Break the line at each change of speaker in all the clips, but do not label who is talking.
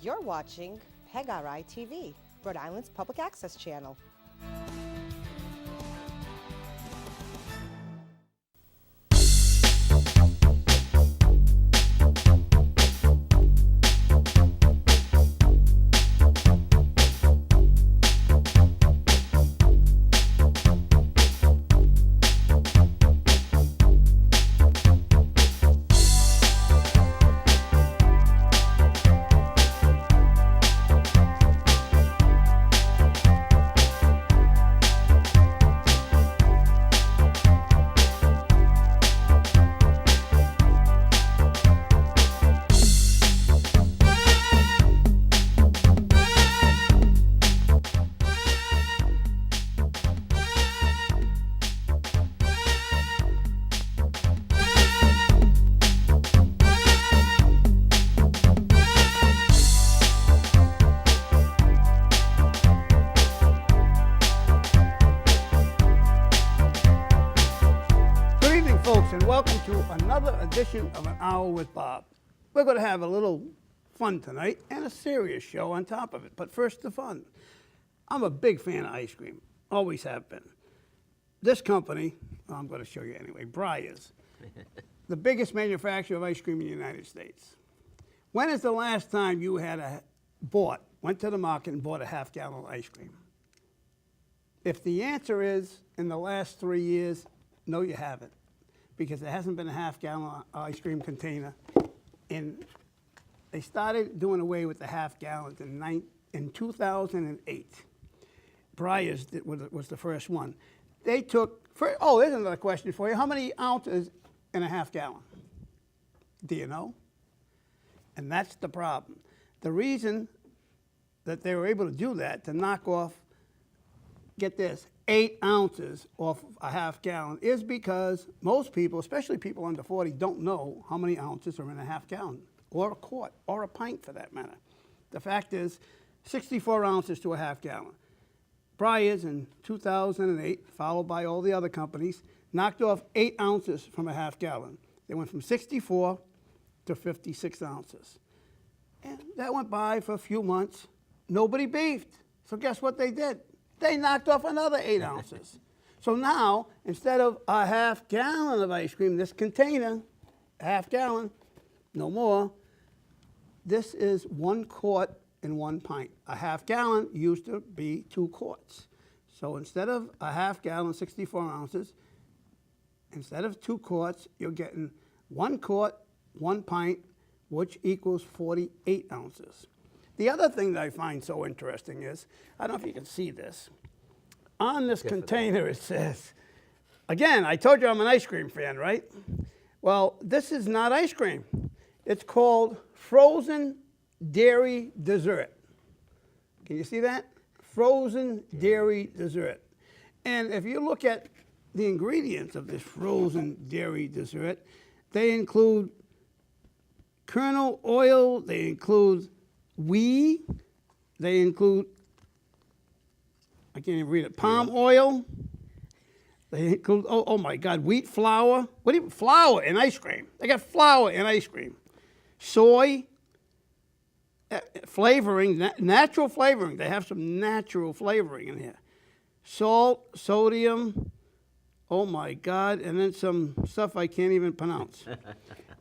You're watching PEGRI TV, Rhode Island's public access channel.
And welcome to another edition of An Hour with Bob. We're going to have a little fun tonight and a serious show on top of it. But first, the fun. I'm a big fan of ice cream, always have been. This company, I'm going to show you anyway, Breyers, the biggest manufacturer of ice cream in the United States. When is the last time you went to the market and bought a half-gallon of ice cream? If the answer is in the last 3 years, no, you haven't. Because there hasn't been a half-gallon ice cream container. And they started doing away with the half gallons in 2008. Breyers was the first one. They took, there's another question for you. How many ounces in a half gallon? Do you know? And that's the problem. The reason that they were able to do that, to knock off, get this, 8 ounces off a half gallon, is because most people, especially people under 40, don't know how many ounces are in a half gallon, or a quart, or a pint for that matter. The fact is, 64 ounces to a half gallon. Breyers in 2008, followed by all the other companies, knocked off 8 ounces from a half gallon. They went from 64 to 56 ounces. And that went by for a few months. Nobody beefed. So guess what they did? They knocked off another 8 ounces. So now, instead of a half gallon of ice cream, this container, a half gallon, no more, this is 1 quart and 1 pint. A half gallon used to be 2 quarts. So instead of a half gallon, 64 ounces, instead of 2 quarts, you're getting 1 quart, 1 pint, which equals 48 ounces. The other thing that I find so interesting is, I don't know if you can see this. On this container it says, again, I told you I'm an ice cream fan, right? Well, this is not ice cream. It's called frozen dairy dessert. Can you see that? Frozen dairy dessert. And if you look at the ingredients of this frozen dairy dessert, they include kernel oil, they include they include, I can't even read it, palm oil. They include, oh my God, wheat flour. Flour in ice cream. They got flour in ice cream. Soy, flavoring, natural flavoring. They have some natural flavoring in here. Salt, sodium, oh my God, and then some stuff I can't even pronounce.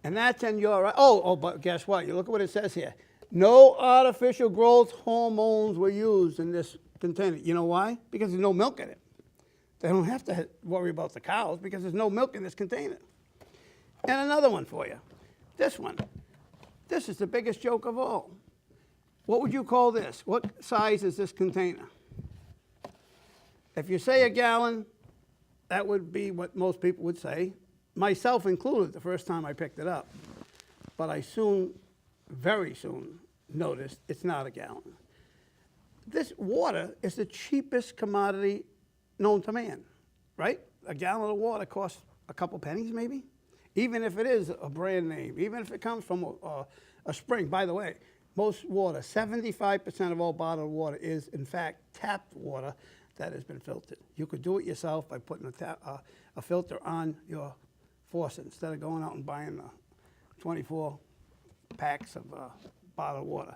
And that's in your, but guess what? You look at what it says here. No artificial growth hormones were used in this container. You know why? Because there's no milk in it. They don't have to worry about the cows because there's no milk in this container. And another one for you. This one. This is the biggest joke of all. What would you call this? What size is this container? If you say a gallon, that would be what most people would say, myself included the first time I picked it up. But I very soon noticed it's not a gallon. This water is the cheapest commodity known to man, right? A gallon of water costs a couple pennies maybe, even if it is a brand name, even if it comes from a spring. By the way, most water, 75% of all bottled water is in fact tapped water that has been filtered. You could do it yourself by putting a filter on your faucet instead of going out and buying 24 packs of bottled water.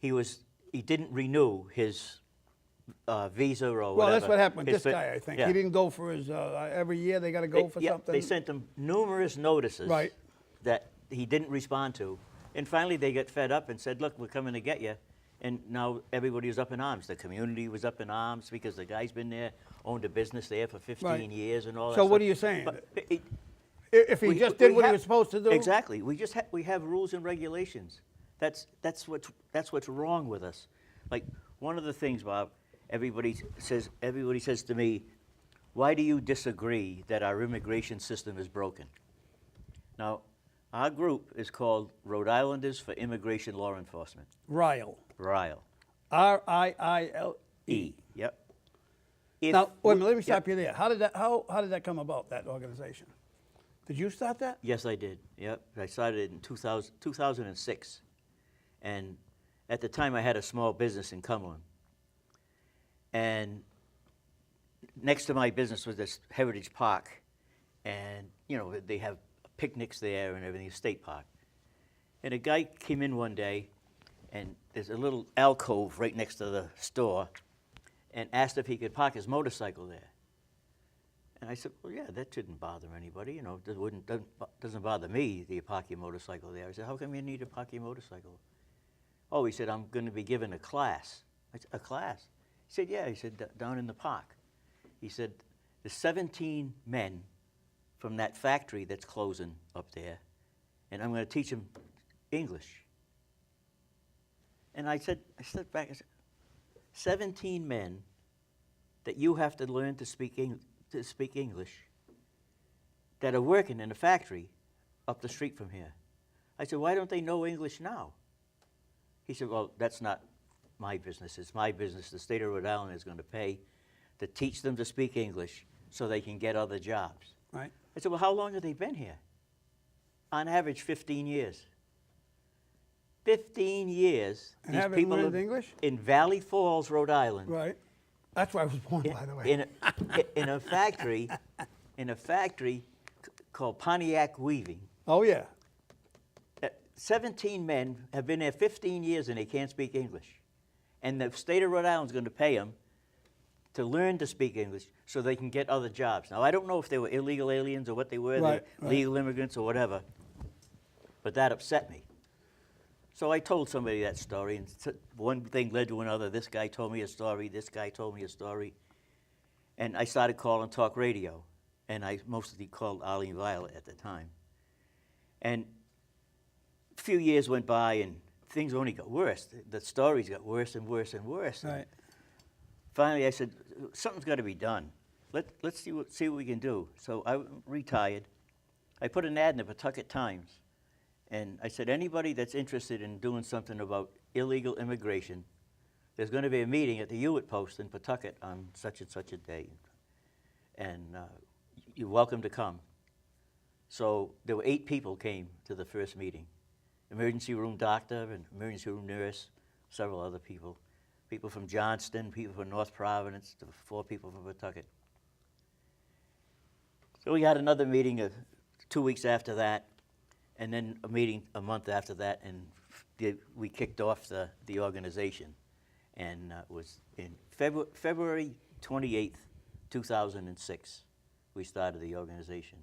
he didn't renew his visa or
Well,
whatever.
that's what happened with
His
this
fi-
guy, I think.
yeah.
He didn't go for his, every year they got to go for
Yeah,
something.
they sent him numerous notices
Right.
that he didn't respond to. And finally, they got fed up and said, look, we're coming to get you. And now everybody was up in arms. The community was up in arms because the guy's been there, owned a business there for 15
Right.
years and all that
So what
stuff.
are you saying?
But
If he just did what he
have-
was supposed to do?
Exactly. We have rules and regulations. That's what's wrong with us. Like one of the things, Bob, everybody says to me, why do you disagree that our immigration system is broken? Now, our group is called Rhode Islanders for Immigration Law Enforcement.
Ryle.
RILE.
R-I-I-L-E.
Yep.
Now, wait a minute, let me
Yep.
stop you there. How did that come about, that organization? Did you start that?
Yes, I did. Yep. I started it in 2006. And at the time, I had a small business in Cumberland. And next to my business was this Heritage Park. And, you know, they have picnics there and everything, a state park. And a guy came in one day, and there's a little alcove right next to the store, and asked if he could park his motorcycle there. And I said, well, yeah, that shouldn't bother anybody. You know, doesn't bother me that you park your motorcycle there. I said, how come you need to park your motorcycle? Oh, he said, I'm going to be given a class. I said, a class? He said, yeah. He said, down in the park. He said, there's 17 men from that factory that's closing up there, and I'm going to teach them English. And I stepped back and said, 17 men that you have to learn to speak English that are working in a factory up the street from here. I said, why don't they know English now? He said, well, that's not my business. It's my business. The state of Rhode Island is going to pay to teach them to speak English so they can get other jobs.
Right.
I said, well, how long have they been here? On average, 15 years. 15 years.
And
these
haven't
people
learned
have-
English?
In Valley Falls, Rhode Island.
Right. That's where I was born, by the way.
In a factory, called Pontiac Weaving.
Oh, yeah.
17 men have been there 15 years and they can't speak English. And the state of Rhode Island is going to pay them to learn to speak English so they can get other jobs. Now, I don't know if they were illegal aliens or what they were,
Right,
they're legal immigrants or whatever, but that upset me. So I told somebody that story, and one thing led to another. This guy told me a story, this guy told me a story, and I started calling talk radio, and I mostly called Arlene Violet at the time. And a few years went by, and things only got worse. The stories got worse and worse and worse. And
Right.
finally, I said, something's got to be done. Let's see what we can do. So I retired. I put an ad in the Pawtucket Times, and I said, anybody that's interested in doing something about illegal immigration, there's going to be a meeting at the Hewitt Post in Pawtucket on such and such a day, and you're welcome to come. So there were 8 people came to the first meeting. Emergency room doctor and emergency room nurse, several other people. People from Johnston, people from North Providence, 4 people from Pawtucket. So we had another meeting 2 weeks after that, and then a meeting a month after that, and we kicked off the organization. And it was in February 28th, 2006, we started the organization.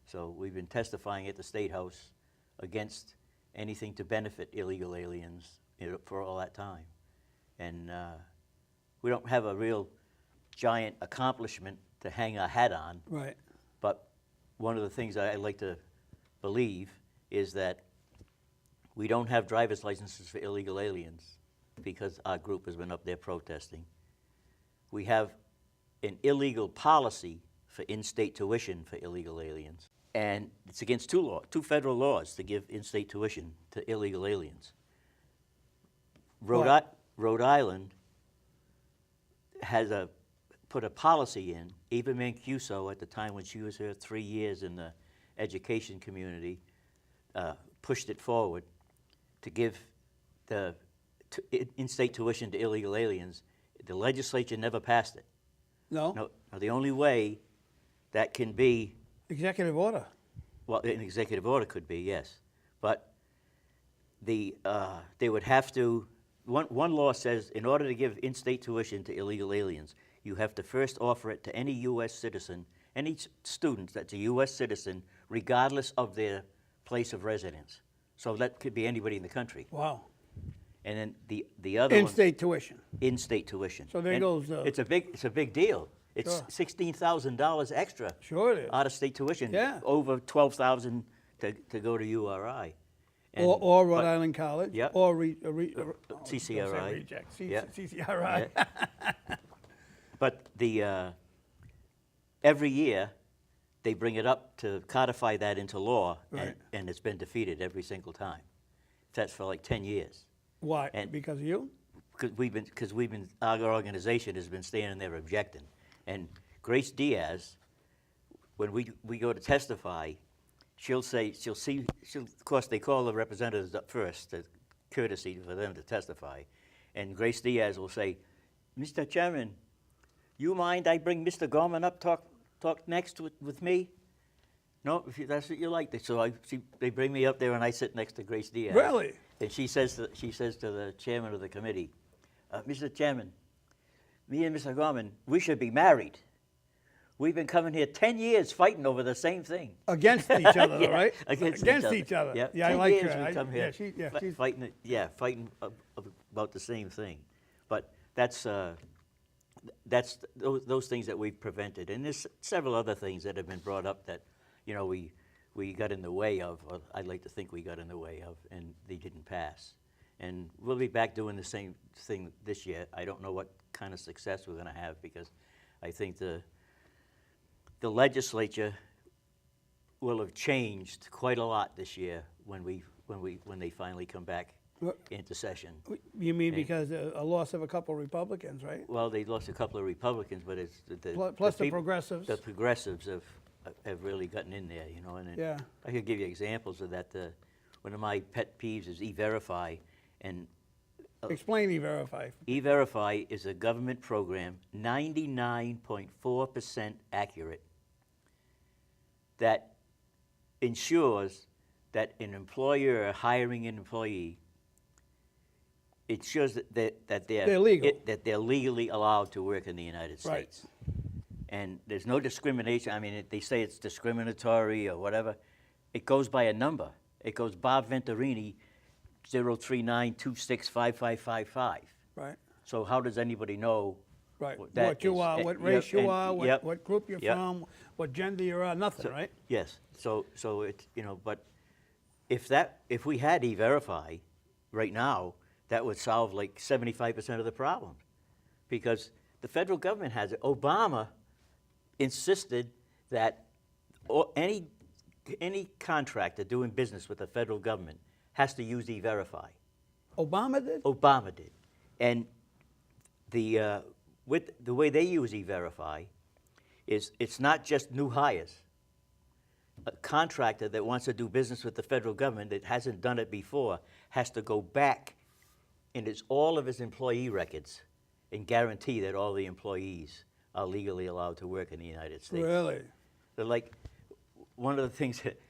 So we've been testifying at the State House against anything to benefit illegal aliens for all that time. And we don't have a real giant accomplishment to hang our hat on.
Right.
But one of the things I like to believe is that we don't have driver's licenses for illegal aliens because our group has been up there protesting. We have an illegal policy for in-state tuition for illegal aliens. And it's against 2 federal laws to give in-state tuition to illegal aliens. Rhode Island has put a policy in. Eva Mancuso, at the time when she was here 3 years in the education community, pushed it forward to give the in-state tuition to illegal aliens. The legislature never passed it.
No?
No, the only way that can be,
Executive order.
well, an executive order could be, yes, but they would have to one law says in order to give in-state tuition to illegal aliens, you have to first offer it to any U.S. citizen, any student that's a U.S. citizen, regardless of their place of residence. So that could be anybody in the country.
Wow.
And then the other one,
In-state tuition.
in-state tuition.
So there
And
goes,
it's a big deal. It's
Sure.
$16,000 extra.
Sure it is.
Out-of-state tuition.
Yeah.
Over $12,000 to go to URI. And-
Or Rhode
but-
Island College.
Yep.
Or
CCRI.
don't say reject.
Yeah.
CCRI.
Yeah. But every year, they bring it up to codify that into law,
Right.
and it's been defeated every single time. That's for like 10 years.
Why?
And-
Because of you?
Because our organization has been standing there objecting. And Grace Diaz, when we go to testify, of course, they call the representatives up first, the courtesy for them to testify. And Grace Diaz will say, Mr. Chairman, you mind I bring Mr. Gorman up, talk next with me? No, if that's what you like. So they bring me up there and I sit next to Grace Diaz.
Really?
And she says to the chairman of the committee, Mr. Chairman, me and Mr. Gorman, we should be married. We've been coming here 10 years fighting over the same thing.
Against each other,
Yeah,
right?
Against
each other.
Yeah,
Yeah, I
10
like
years
her.
we come here
she's
fighting about the same thing. But that's those things that we've prevented. And there's several other things that have been brought up that, we got in the way of, or I'd like to think we got in the way of, and they didn't pass. And we'll be back doing the same thing this year. I don't know what kind of success we're going to have, because I think the legislature will have changed quite a lot this year when they finally come back
What-
into session.
You mean
Okay.
because a loss of a couple Republicans, right?
Well, they lost a couple of Republicans, but it's
Plus the
people-
progressives.
The progressives have really gotten in there, and
Yeah.
I could give you examples of that. One of my pet peeves is E-Verify, and
Explain E-Verify.
E-Verify is a government program, 99.4% accurate, that ensures that an employer hiring an employee, it ensures that
They're legal.
that they're legally allowed to work in the United
Right.
States. And there's no discrimination. I mean, they say it's discriminatory or whatever. It goes by a number. It goes Bob Venturini, 039265555.
Right.
So how does anybody know
Right.
what that
What you
is?
are,
And-
what race you
and-
are,
yep,
what group you're
yep.
from, what gender you are, nothing, right?
Yes. So it's, but if we had E-Verify right now, that would solve like 75% of the problem, because the federal government has it. Obama insisted that any contractor doing business with the federal government has to use E-Verify.
Obama did?
Obama did. And with the way they use E-Verify is it's not just new hires. A contractor that wants to do business with the federal government that hasn't done it before has to go back in all of his employee records and guarantee that all the employees are legally allowed to work in the United States.
Really?
They're like, one of the things that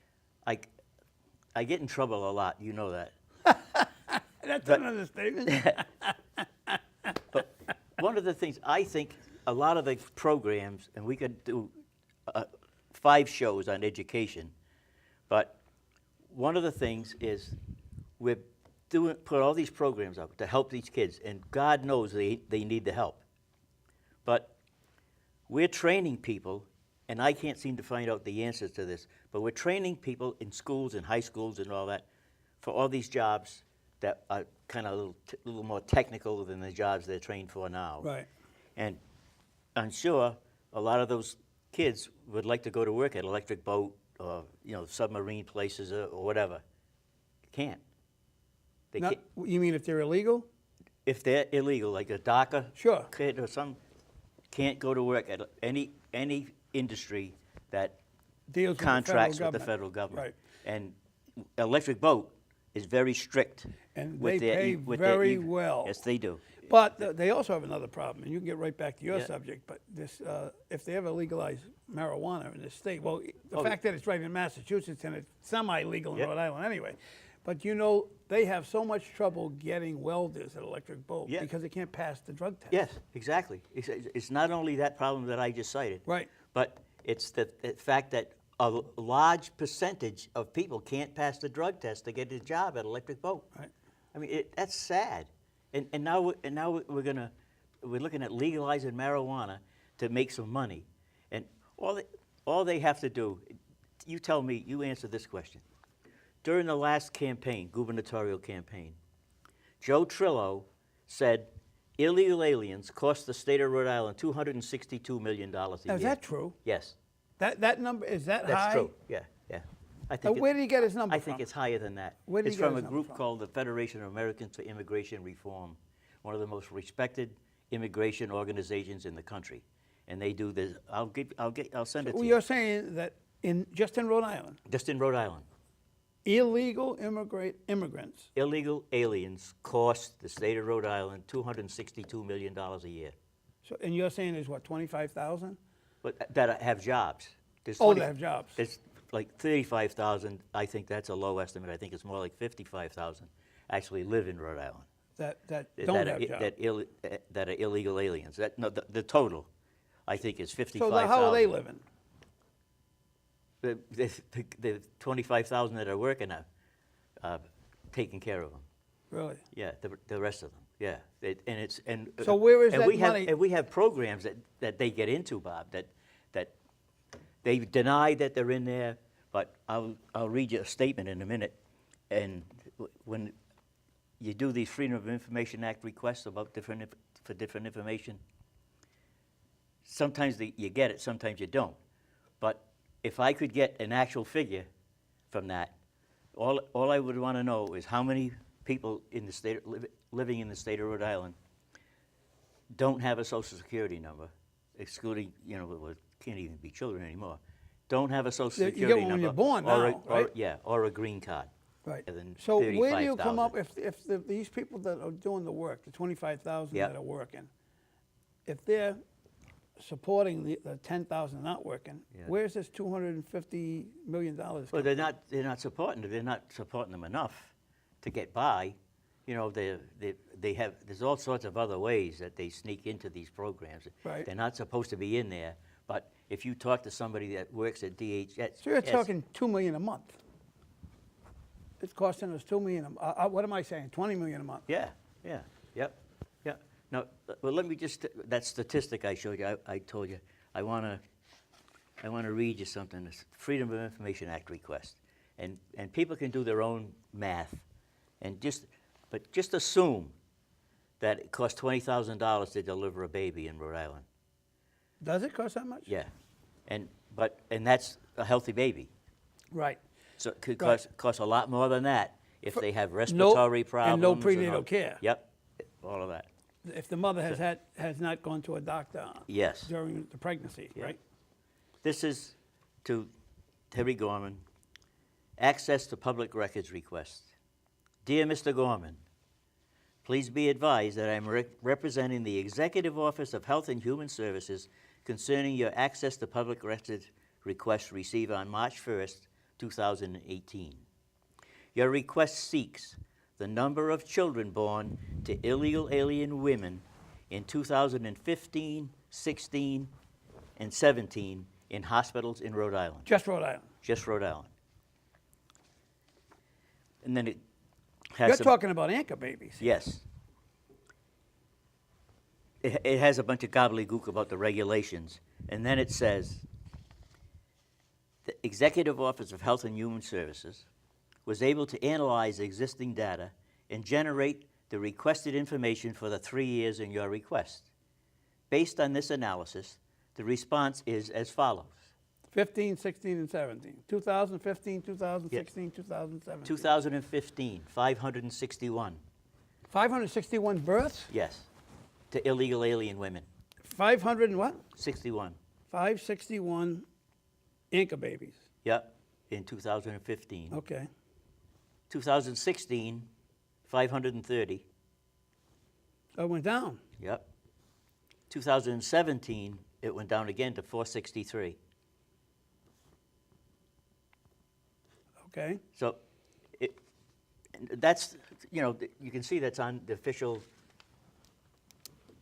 I get in trouble a lot, you know that.
That's an understatement.
But one of the things, I think a lot of the programs, and we could do 5 shows on education, but one of the things is we're put all these programs up to help these kids, and God knows they need the help. But we're training people, and I can't seem to find out the answers to this, but we're training people in schools and high schools and all that for all these jobs that are kind of a little more technical than the jobs they're trained for now.
Right.
And I'm sure a lot of those kids would like to go to work at Electric Boat or submarine places or whatever. Can't. They
Not,
can't.
you mean if they're illegal?
If they're illegal, like a DACA
Sure.
kid or some, can't go to work at any industry that
Deals
contracts with
with
the federal government.
Right.
And Electric Boat is very strict.
And
with
they
their
pay
with
very
their
well.
Yes, they do.
But they also have another problem, and you can get right back to your
Yeah.
subject, but this, if they ever legalize marijuana in this state, well, the
Oh,
fact that it's right in Massachusetts and it's semi-legal in
Yeah.
Rhode Island anyway, but they have so much trouble getting welders at Electric Boat
Yeah.
because they can't pass the drug test.
Yes, exactly. It's not only that problem that I just cited.
Right.
But it's the fact that a large percentage of people can't pass the drug test to get a job at Electric Boat.
Right.
I mean, that's sad. And now we're looking at legalizing marijuana to make some money. And all they have to do, you tell me, you answer this question. During the last campaign, gubernatorial campaign, Joe Trillo said illegal aliens cost the state of Rhode Island $262 million a year.
Is that true?
Yes.
That number, is that high?
That's true. Yeah, yeah. I think
Where did he get his number
I
from?
think it's higher than that.
Where did
It's
he get
from a
his number
group
from?
called the Federation of Americans for Immigration Reform, one of the most respected immigration organizations in the country. And they do this. I'll send it to
Well,
you.
you're saying that just in Rhode Island,
Just in Rhode Island,
illegal immigrants.
illegal aliens cost the state of Rhode Island $262 million a year.
So, and you're saying there's what, 25,000?
But that have jobs. There's
Oh, that have jobs.
There's like 35,000. I think that's a low estimate. I think it's more like 55,000 actually live in Rhode Island.
That don't have jobs.
That are illegal aliens. The total, I think, is 55,000.
So how are they living?
The 25,000 that are working are taking care of them.
Really?
Yeah, the rest of them. Yeah,
So where is
and
that
we
money?
And we have programs that they get into, Bob. That they deny that they're in there, but I'll read you a statement in a minute. And when you do these Freedom of Information Act requests about different information, sometimes you get it, sometimes you don't. But if I could get an actual figure from that, all I would want to know is how many people in the state living in the state of Rhode Island don't have a Social Security number, excluding, can't even be children anymore, don't have a Social
You
Security
get one
number.
when you're born now, right?
Or a green card.
Right.
And then
So where do you come
35,000.
up if these people that are doing the work, the 25,000
Yep.
that are working, if they're supporting the 10,000 not working,
Yeah.
where's this $250 million?
Well,
come
they're
from?
not supporting them. They're not supporting them enough to get by. There's all sorts of other ways that they sneak into these programs.
Right.
They're not supposed to be in there. But if you talk to somebody that works at DHS,
So you're talking $2 million a month. It's costing us $2 million. What am I saying? $20 million a month.
Yeah, yep. Now, well, let me just that statistic I showed you. I told you I want to read you something. This Freedom of Information Act request, and people can do their own math, and just assume that it costs $20,000 to deliver a baby in Rhode Island.
Does it cost that much?
Yeah, and that's a healthy baby.
Right.
So it could
Right.
cost a lot more than that if they have respiratory problems.
and no
all-
prenatal care.
Yep, all of that.
If the mother has not gone to a doctor
Yes.
during the pregnancy,
Yeah.
right?
This is to Terry Gorman. Access to public records request. Dear Mr. Gorman, please be advised that I am representing the Executive Office of Health and Human Services concerning your access to public records request received on March 1st, 2018. Your request seeks the number of children born to illegal alien women in 2015, 16, and 17 in hospitals in Rhode Island.
Just Rhode Island.
Just Rhode Island. And then it has
You're
some,
talking about anchor babies.
yes. It has a bunch of gobbledygook about the regulations. And then it says, the Executive Office of Health and Human Services was able to analyze existing data and generate the requested information for the 3 years in your request. Based on this analysis, the response is as follows.
15, 16, and 17. 2015, 2016, 2017.
2015, 561.
561 births?
Yes, to illegal alien women.
500 and what?
61.
561 anchor babies.
Yep, in 2015.
Okay.
2016, 530.
So it went down.
Yep. 2017, it went down again to 463.
Okay.
So that's, you know, you can see that's on the official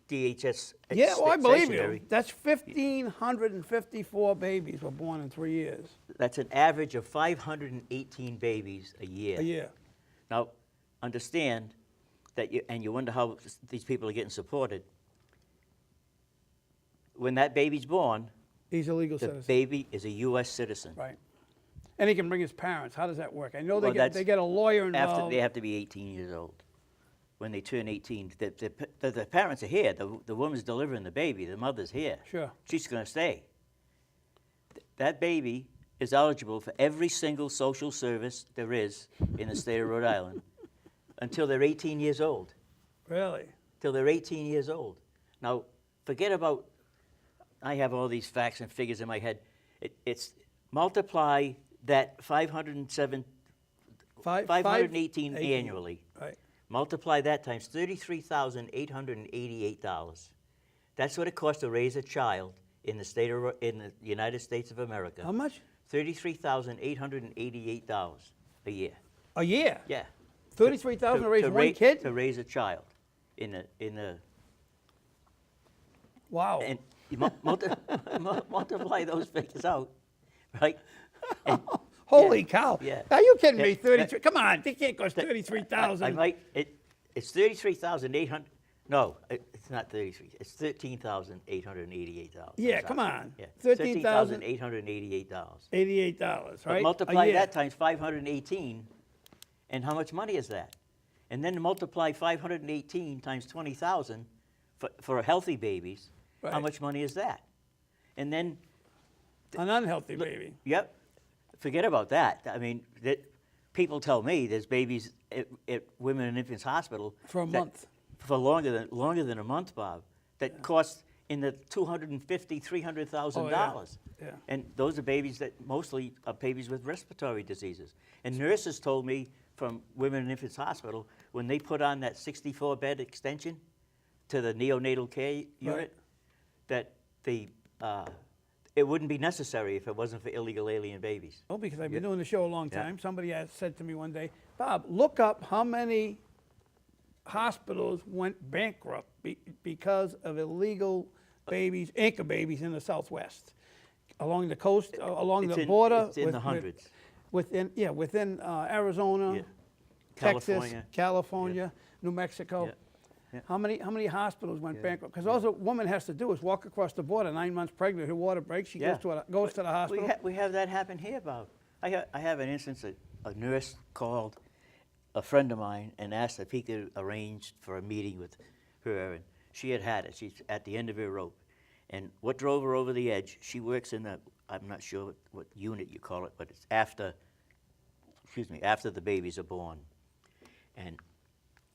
DHS.
Yeah, well, I believe you.
stationery.
That's 1,554 babies were born in 3 years.
That's an average of 518 babies a year.
A year.
Now, understand that, and you wonder how these people are getting supported. When that baby's born,
He's a legal
the
citizen.
baby is a U.S. citizen.
Right. And he can bring his parents. How does that work? I know they,
Well,
get,
that's
they get a lawyer involved.
After they have to be 18 years old. When they turn 18, the parents are here. The woman's delivering the baby. The mother's here.
Sure.
She's going to stay. That baby is eligible for every single social service there is in the state of Rhode Island until they're 18 years old.
Really?
Till they're 18 years old. Now, forget about, I have all these facts and figures in my head. It's multiply that 518
518
annually.
Right.
Multiply that times $33,888. That's what it costs to raise a child in the in the United States of America.
How much?
$33,888 a year.
A year?
Yeah.
33,000 to raise one kid?
To raise a child in the
Wow.
and you multiply those figures out, right? And,
Holy
yeah,
cow.
yeah.
Are you kidding me?
Yeah,
33. Come on. They can't cost
I
33,000.
might. It's 33,800. No, it's not 33. It's $13,888.
Yeah, come on.
Yeah,
$13,000.
$13,888.
$88,
But
right?
multiply
A year.
that times 518, and how much money is that? And then multiply 518 times 20,000 for healthy babies. How
Right.
much money is that? And then,
An unhealthy baby.
yep, forget about that. I mean, people tell me there's babies at Women and Infants Hospital
For a
that-
month.
for longer than a month, Bob, that cost in the $250,000, $300,000.
Yeah.
And those are babies that mostly are babies with respiratory diseases. And nurses told me from Women and Infants Hospital, when they put on that 64-bed extension to the neonatal care unit, that it wouldn't be necessary if it wasn't for illegal alien babies.
Oh, because I've been doing the show a long
Yeah.
time. Somebody has said to me one day, Bob, look up how many hospitals went bankrupt because of illegal babies, anchor babies in the Southwest, along the coast, along the border.
It's in the hundreds.
Within Arizona,
Yeah.
Texas, California, New Mexico.
Yeah. Yeah.
How many hospitals went bankrupt? Because all a woman has to do is walk across the border, 9 months pregnant, her water breaks, she
Yeah.
goes to the hospital.
We have that happen here, Bob. I have an instance that a nurse called a friend of mine and asked if he could arrange for a meeting with her, and she had it. She's at the end of her rope. And what drove her over the edge, she works in I'm not sure what unit you call it, but it's after the babies are born. And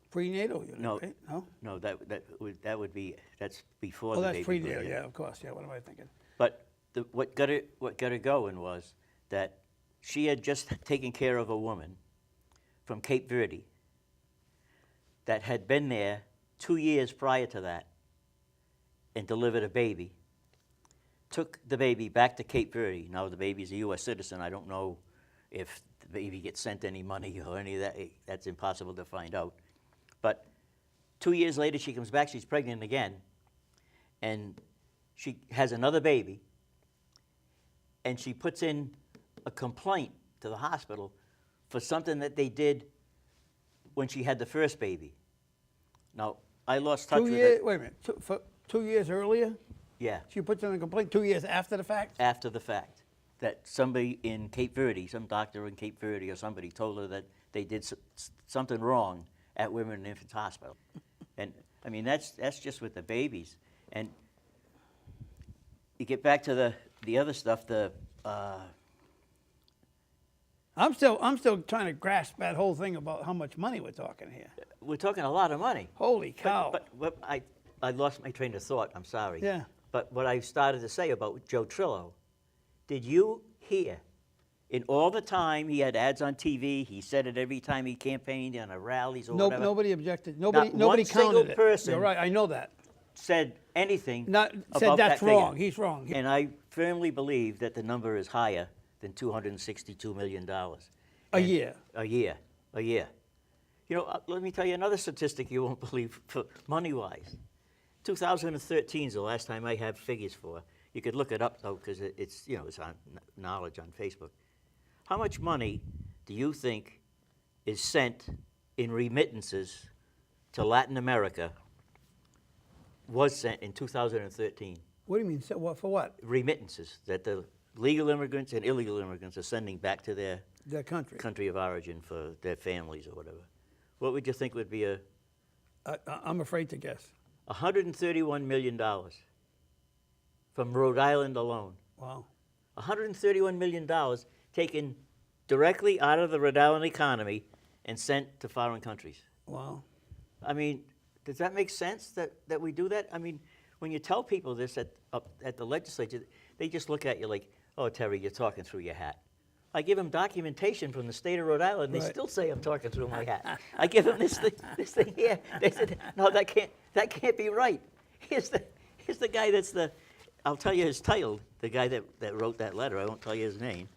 Prenatal unit,
No.
right? No?
that's before
Oh,
the
that's
baby.
prenatal,
born,
yeah, of course, yeah, what am I thinking?
But what got her going was that she had just taken care of a woman from Cape Verde that had been there 2 years prior to that and delivered a baby, took the baby back to Cape Verde. Now the baby's a U.S. citizen. I don't know if the baby gets sent any money or any of that. That's impossible to find out. But 2 years later, she comes back, she's pregnant again, and she has another baby, and she puts in a complaint to the hospital for something that they did when she had the first baby. Now, I lost touch with it.
Wait a minute, 2 years earlier?
Yeah,
She puts in a complaint 2 years after the fact?
after the fact. That somebody in Cape Verde, some doctor in Cape Verde or somebody told her that they did something wrong at Women and Infants Hospital. And, I mean, that's just with the babies. And you get back to the other stuff,
I'm still trying to grasp that whole thing about how much money we're talking here.
we're talking a lot of money.
Holy cow.
But I lost my train of thought, I'm sorry.
Yeah.
But what I started to say about Joe Trillo, did you hear, in all the time he had ads on TV, he said it every time he campaigned on a rallies or whatever,
Nobody objected.
Not
Nobody
one
counted
single
it.
person
You're right, I know that.
said anything
Not
about
said that's
that figure.
wrong. He's wrong.
And I firmly believe that the number is higher than $262 million.
A year.
A year. You know, let me tell you another statistic you won't believe, for money-wise. 2013 is the last time I have figures for. You could look it up, though, because it's, you know, it's on knowledge on Facebook. How much money do you think is sent in remittances to Latin America, was sent in 2013?
What do you mean? For what?
Remittances that the legal immigrants and illegal immigrants are sending back to their country of origin for their families or whatever. What would you think would be
I'm afraid to guess.
$131 million from Rhode Island alone.
Wow.
$131 million taken directly out of the Rhode Island economy and sent to foreign countries.
Wow.
I mean, does that make sense that we do that? I mean, when you tell people this at the legislature, they just look at you like, oh, Terry, you're talking through your hat. I give them documentation from the state of Rhode Island, and they still say I'm talking through my hat. I give them this thing here. They said, no, that can't be right. Here's the guy that's I'll tell you his title, the guy that wrote that letter. I won't tell you his name.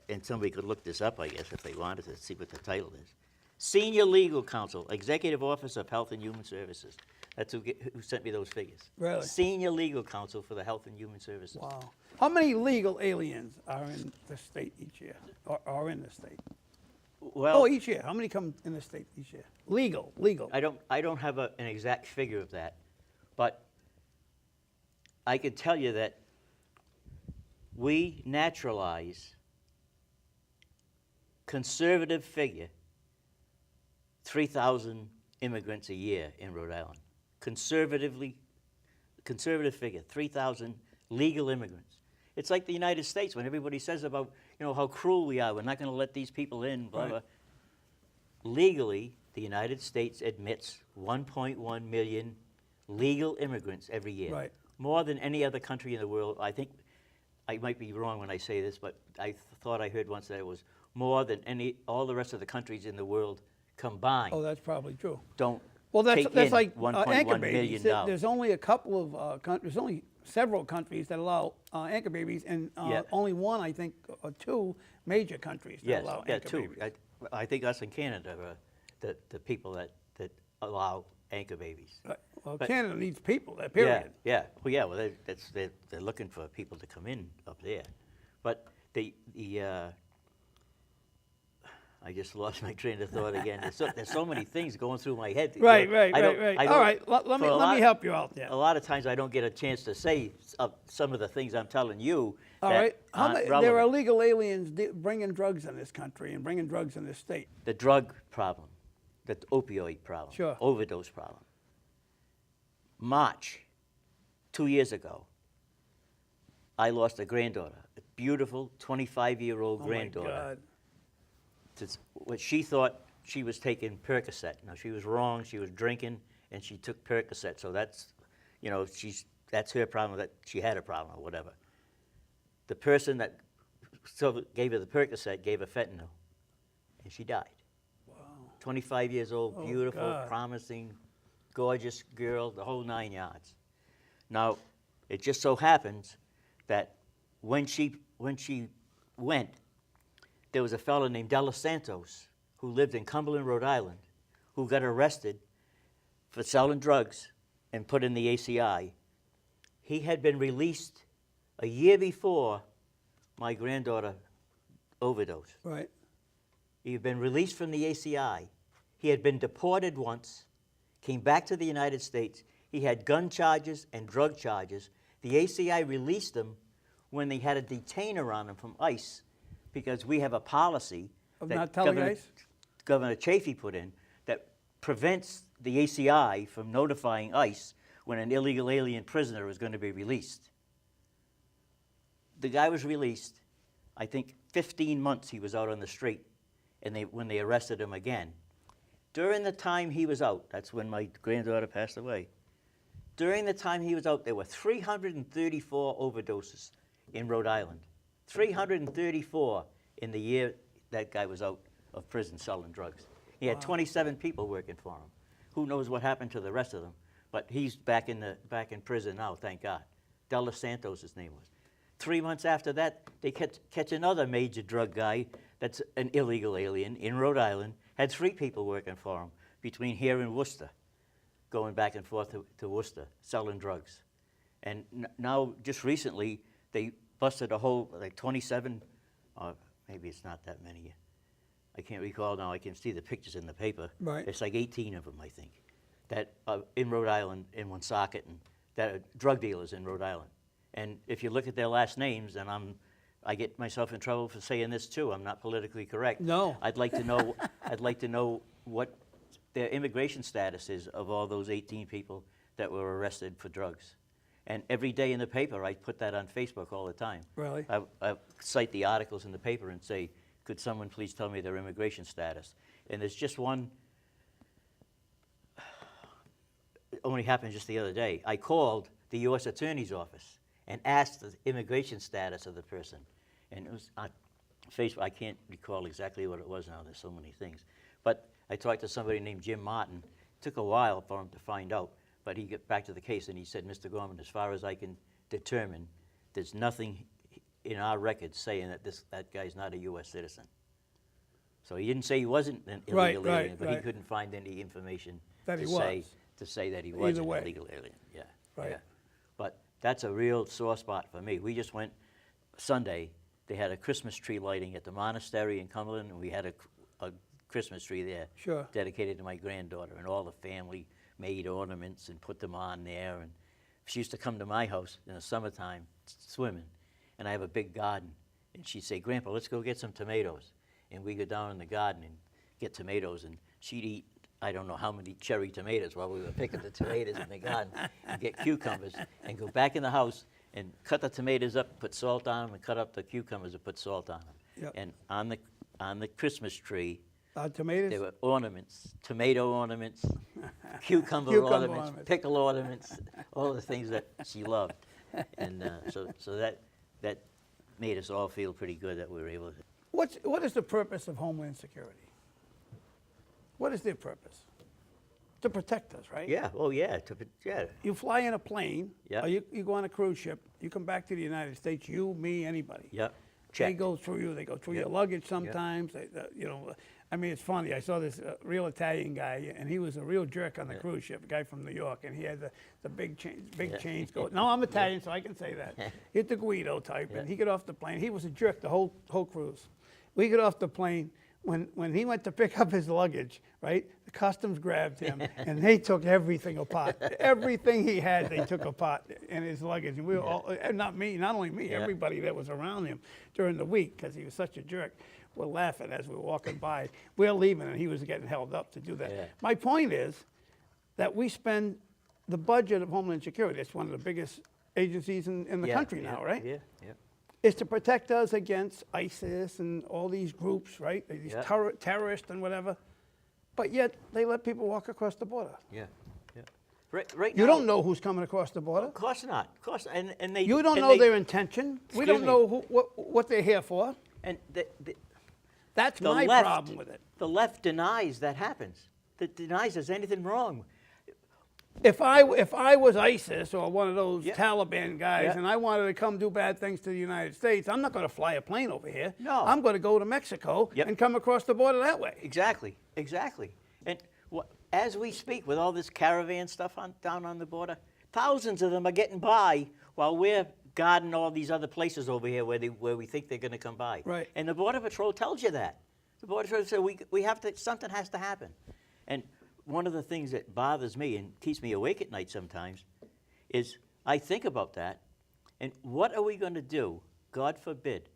And somebody could look this up, I guess, if they wanted to see what the title is. Senior Legal Counsel, Executive Office of Health and Human Services. That's who sent me those figures.
Really?
Senior Legal Counsel for the Health and Human Services.
Wow. How many legal aliens are in the state each year, or are in the state?
Well,
each year. How many come in the state each year? Legal.
I don't have an exact figure of that, but I can tell you that we naturalize, conservative figure, 3,000 immigrants a year in Rhode Island. Conservative figure, 3,000 legal immigrants. It's like the United States when everybody says about, you know, how cruel we are. We're not going to let these people in, blah, blah. Legally, the United States admits 1.1 million legal immigrants every year.
Right.
More than any other country in the world. I think, I might be wrong when I say this, but I thought I heard once that it was more than all the rest of the countries in the world combined.
Oh, that's probably true.
Don't
Well, that's
take in
like
$1.1
anchor
million.
babies. There's only a couple of countries. There's only several countries that allow anchor babies, and only one, I think, or two major countries that allow anchor babies.
I think us in Canada are the people that allow anchor babies.
Right. Well, Canada needs people. That period.
Yeah. Well, they're looking for people to come in up there, but I just lost my train of thought again. There's so many things going through my head.
Right. All right, let me help you out there.
A lot of times I don't get a chance to say some of the things I'm telling you.
All right. There are
relevant.
illegal aliens bringing drugs in this country and bringing drugs in this state.
The drug problem, the opioid problem,
Sure.
overdose problem. March, 2 years ago, I lost a granddaughter, a beautiful 25-year-old granddaughter.
Oh, my God.
What she thought she was taking Percocet. Now, she was wrong. She was drinking, and she took Percocet. So that's, you know, that's her problem, that she had a problem or whatever. The person that gave her the Percocet gave her fentanyl, and she died.
Wow.
25 years old,
Oh,
beautiful,
God.
promising, gorgeous girl, the whole 9 yards. Now, it just so happens that when she went, there was a fellow named De Los Santos who lived in Cumberland, Rhode Island, who got arrested for selling drugs and put in the ACI. He had been released a year before my granddaughter overdosed.
Right.
He had been released from the ACI. He had been deported once, came back to the United States. He had gun charges and drug charges. The ACI released him when they had a detainer on him from ICE, because we have a policy
Of
that
not telling ICE?
Governor Chafee put in that prevents the ACI from notifying ICE when an illegal alien prisoner is going to be released. The guy was released. I think 15 months he was out on the street, and when they arrested him again. During the time he was out, that's when my granddaughter passed away. During the time he was out, there were 334 overdoses in Rhode Island. 334 in the year that guy was out of prison selling drugs. He had 27 people working for him. Who knows what happened to the rest of them? But he's back in prison now, thank God. De Los Santos, his name was. 3 months after that, they catch another major drug guy that's an illegal alien in Rhode Island, had 3 people working for him between here and Worcester, going back and forth to Worcester, selling drugs. And now, just recently, they busted a whole, like 27, or maybe it's not that many. I can't recall now. I can see the pictures in the paper.
Right.
It's like 18 of them, I think, that in Rhode Island, in Woonsocket, and that are drug dealers in Rhode Island. And if you look at their last names, and I get myself in trouble for saying this too. I'm not politically correct.
No.
I'd like to know. I'd like to know what their immigration status is of all those 18 people that were arrested for drugs. And every day in the paper, I put that on Facebook all the time.
Really?
I cite the articles in the paper and say, could someone please tell me their immigration status? And there's just one, it only happened just the other day. I called the U.S. Attorney's Office and asked the immigration status of the person. And it was on Facebook. I can't recall exactly what it was now. There's so many things. But I talked to somebody named Jim Martin. It took a while for him to find out. But he got back to the case and he said, Mr. Gorman, as far as I can determine, there's nothing in our records saying that that guy's not a U.S. citizen. So he didn't say he wasn't an illegal alien, but he couldn't find any information
That he
to say that he was an illegal alien. Yeah.
Right.
Yeah. But that's a real sore spot for me. We just went Sunday. They had a Christmas tree lighting at the monastery in Cumberland, and we had a Christmas tree there
Sure.
dedicated to my granddaughter, and all the family made ornaments and put them on there. And she used to come to my house in the summertime swimming, and I have a big garden. And she'd say, Grandpa, let's go get some tomatoes. And we go down in the garden and get tomatoes, and she'd eat I don't know how many cherry tomatoes while we were picking the tomatoes in the garden, and get cucumbers, and go back in the house and cut the tomatoes up, put salt on them, and cut up the cucumbers and put salt on them.
Yep.
And on the Christmas tree,
Tomatoes?
there were ornaments, tomato ornaments, cucumber ornaments, pickle ornaments, all the things that she loved. And so that made us all feel pretty good that we were able to.
What is the purpose of Homeland Security? What is their purpose? To protect us, right?
Yeah, oh yeah, yeah.
You fly in a plane,
Yep.
or you go on a cruise ship, you come back to the United States, you, me, anybody.
Yep.
They
Check.
go through you, they go through
Yep.
your luggage sometimes, I mean, it's funny, I saw this real Italian guy, and he was a real jerk on the cruise ship, a guy from New York, and he had the big chains going. No, I'm Italian, so I can say that. Hit the Guido type, and he got off the plane. He was a jerk the whole cruise. We got off the plane. When he went to pick up his luggage, right, the customs grabbed him, and they took everything apart. Everything he had, they took apart in his luggage. And we were all, and not only me, everybody that was around him during the week, because he was such a jerk, were laughing as we were walking by. We're leaving, and he was getting held up to do that.
Yeah.
My point is that we spend the budget of Homeland Security. It's one of the biggest agencies in the country now, right?
Yeah, yeah.
Is to protect us against ISIS and all these groups, right? These
Yeah.
terrorists and whatever. But yet they let people walk across the border.
Yeah, yeah. Right
You
now,
don't know who's coming across the border.
Of course not. Of course, and they.
You don't
and
know
they-
their intention. We don't
Excuse
know what they're here for.
And
That's
the
my
left,
problem with it.
The left denies that happens. That denies there's anything wrong.
If I was ISIS or one of those
Yeah.
Taliban guys
Yeah.
and I wanted to come do bad things to the United States, I'm not going to fly a plane over here.
No.
I'm going to go to Mexico
Yep.
and come across the border that way.
Exactly, exactly. And as we speak, with all this caravan stuff down on the border, thousands of them are getting by while we're guarding all these other places over here where we think they're going to come by.
Right.
And the Border Patrol tells you that. The Border Patrol says we have to, something has to happen. And one of the things that bothers me and keeps me awake at night sometimes is I think about that, and what are we going to do, God forbid,